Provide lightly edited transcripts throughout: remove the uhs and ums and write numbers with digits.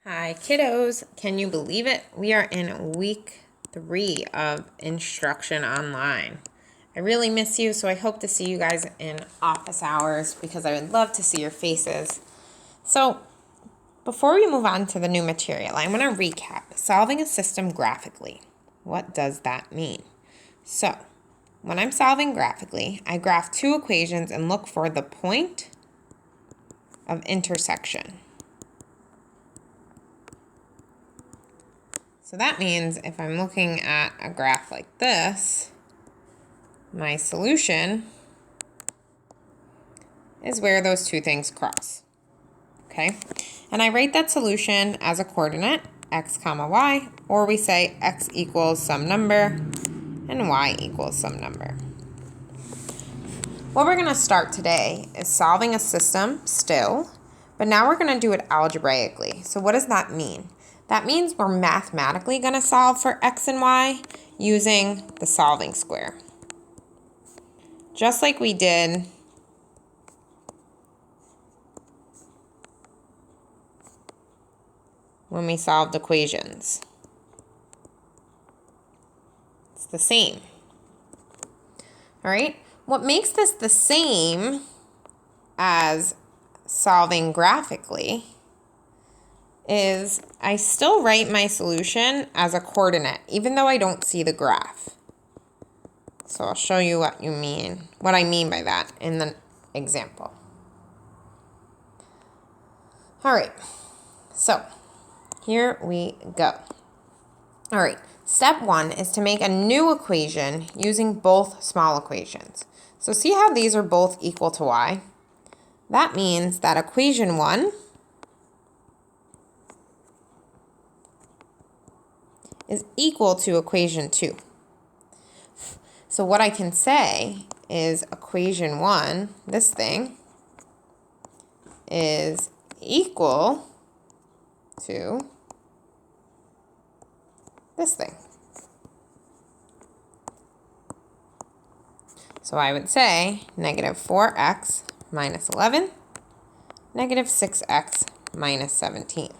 Hi kiddos, can you believe it? We are in week 3 of instruction online. I really miss you, so I hope to see you guys in office hours because I would love to see your faces. So before we move on to the new material, I want to recap solving a system graphically. What does that mean? So when I'm solving graphically, I graph two equations and look for the point of intersection. So that means if I'm looking at a graph like this, my solution is where those two things cross, okay? And I write that solution as a coordinate, x comma y, or we say x equals some number and y equals some number. What we're gonna start today is solving a system still, but now we're gonna do it algebraically. So what does that mean? That means we're mathematically going to solve for x and y using the solving square. Just like we did when we solved equations. It's the same. All right? What makes this the same as solving graphically is I still write my solution as a coordinate, even though I don't see the graph. So I'll show you what I mean by that in the example. All right, so here we go. All right, step 1 is to make a new equation using both small equations. So see how these are both equal to y? That means that equation 1 is equal to equation 2. So what I can say is equation 1, this thing, is equal to this thing. So I would say negative 4x minus 11, negative 6x minus 17.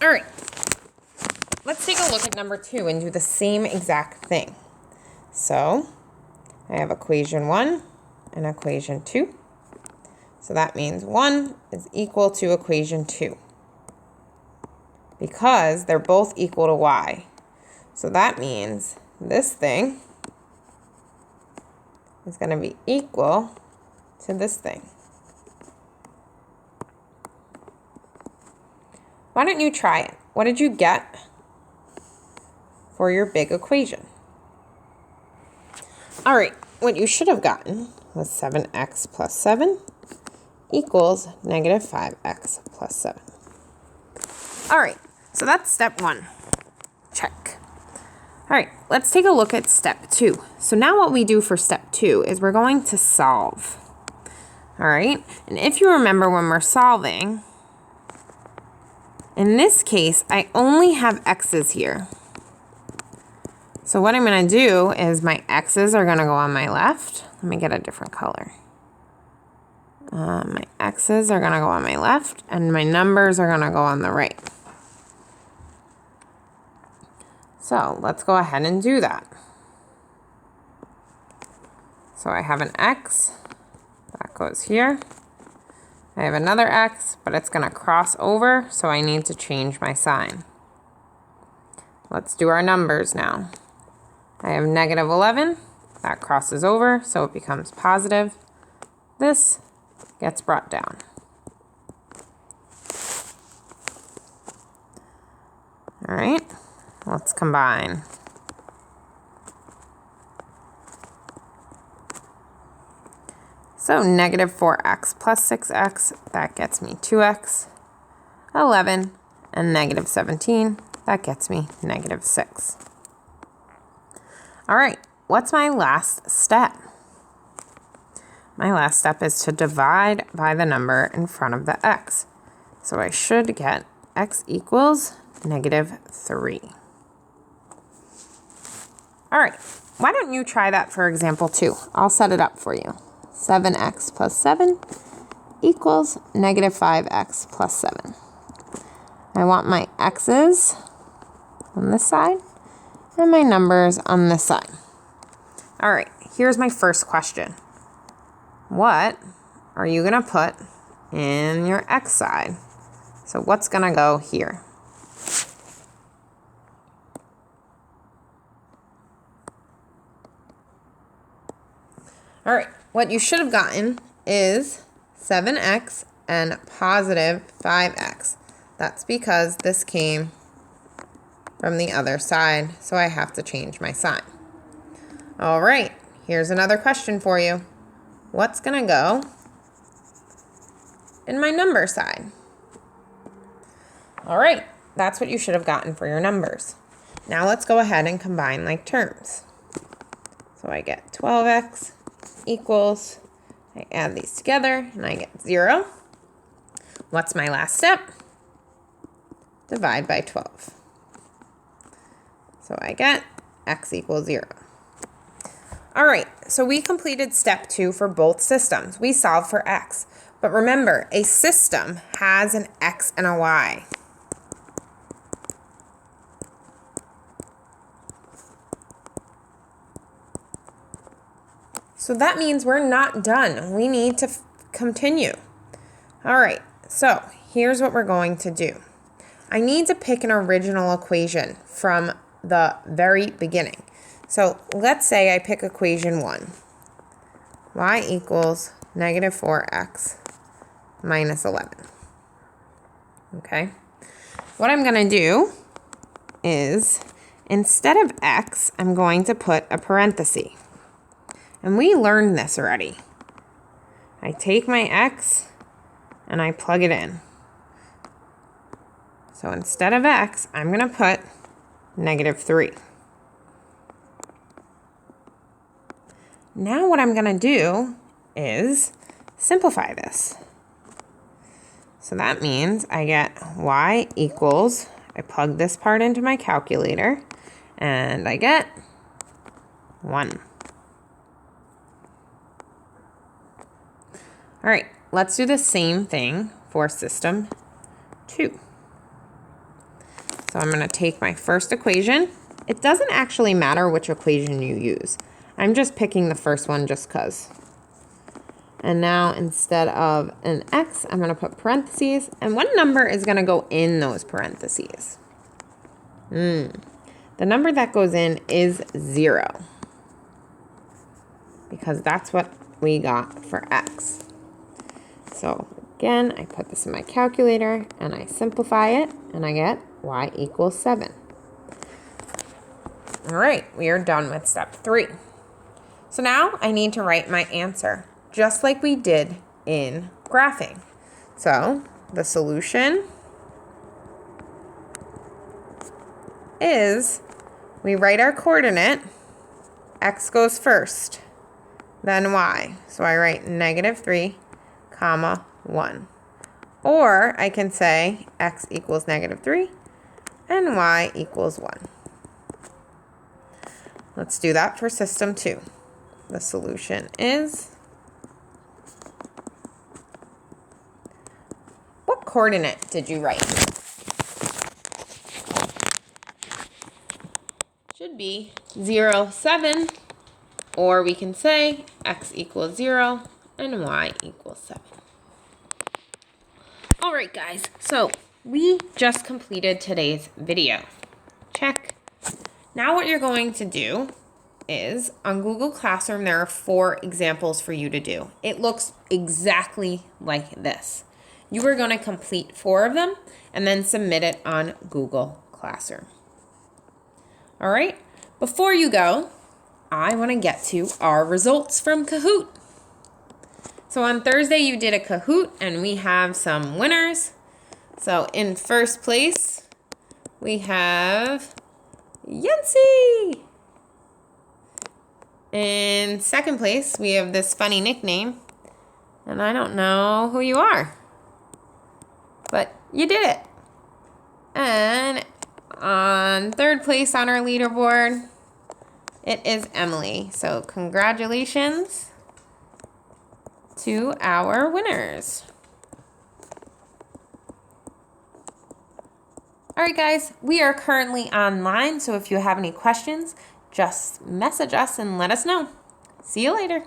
All right, let's take a look at number 2 and do the same exact thing. So I have equation 1 and equation 2. So that means 1 is equal to equation 2 because they're both equal to y. So that means this thing is going to be equal to this thing. Why don't you try it? What did you get for your big equation? All right, what you should have gotten was 7x plus 7 equals negative 5x plus 7. All right, so that's step 1. Check. All right, let's take a look at step 2. So now what we do for step 2 is we're going to solve. All right, and if you remember when we're solving, in this case, I only have x's here. So what I'm going to do is my x's are going to go on my left. Let me get a different color. My x's are going to go on my left, and my numbers are going to go on the right. So let's go ahead and do that. So I have an x. That goes here. I have another x, but it's going to cross over, so I need to change my sign. Let's do our numbers now. I have negative 11. That crosses over, so it becomes positive. This gets brought down. All right, let's combine. So negative 4x plus 6x, that gets me 2x, 11, and negative 17, that gets me negative 6. All right, what's my last step? My last step is to divide by the number in front of the x. So I should get x equals negative 3. All right, why don't you try that for example 2? I'll set it up for you. 7x plus 7 equals negative 5x plus 7. I want my x's on this side and my numbers on this side. All right, here's my first question. What are you going to put in your x side? So what's going to go here? All right, what you should have gotten is 7x and positive 5x. That's because this came from the other side, so I have to change my sign. All right, here's another question for you. What's going to go in my number side? All right, that's what you should have gotten for your numbers. Now let's go ahead and combine like terms. So I get 12x equals, I add these together and I get 0. What's my last step? Divide by 12. So I get x equals 0. All right, so we completed step 2 for both systems. We solved for x. But remember, a system has an x and a y. So that means we're not done. We need to continue. All right, so here's what we're going to do. I need to pick an original equation from the very beginning. So let's say I pick equation 1. Y equals negative 4x minus 11. Okay. What I'm going to do is, instead of x, I'm going to put a parenthesis. And we learned this already. I take my x and I plug it in. So instead of x, I'm going to put negative 3. Now what I'm going to do is simplify this. So that means I get y equals, I plug this part into my calculator, and I get 1. All right, let's do the same thing for system 2. So I'm going to take my first equation. It doesn't actually matter which equation you use. I'm just picking the first one just because. And now instead of an x, I'm going to put parentheses. And what number is going to go in those parentheses? The number that goes in is 0. Because that's what we got for x. So again, I put this in my calculator and I simplify it and I get y equals 7. All right, we are done with step 3. So now I need to write my answer, just like we did in graphing. So the solution is, we write our coordinate, x goes first, then y. So I write negative 3, comma 1. Or I can say x equals negative 3 and y equals 1. Let's do that for system 2. The solution is, what coordinate did you write? Should be 0, 7, or we can say x equals 0 and y equals 7. All right, guys, so we just completed today's video. Check. Now what you're going to do is, on Google Classroom, there are 4 examples for you to do. It looks exactly like this. You are going to complete 4 of them and then submit it on Google Classroom. All right, before you go, I want to get to our results from Kahoot. So on Thursday, you did a Kahoot, and we have some winners. So in first place, we have Yancy. In second place, we have this funny nickname, and I don't know who you are, but you did it. And on third place on our leaderboard, it is Emily. So congratulations to our winners. All right, guys, we are currently online, so if you have any questions, just message us and let us know. See you later.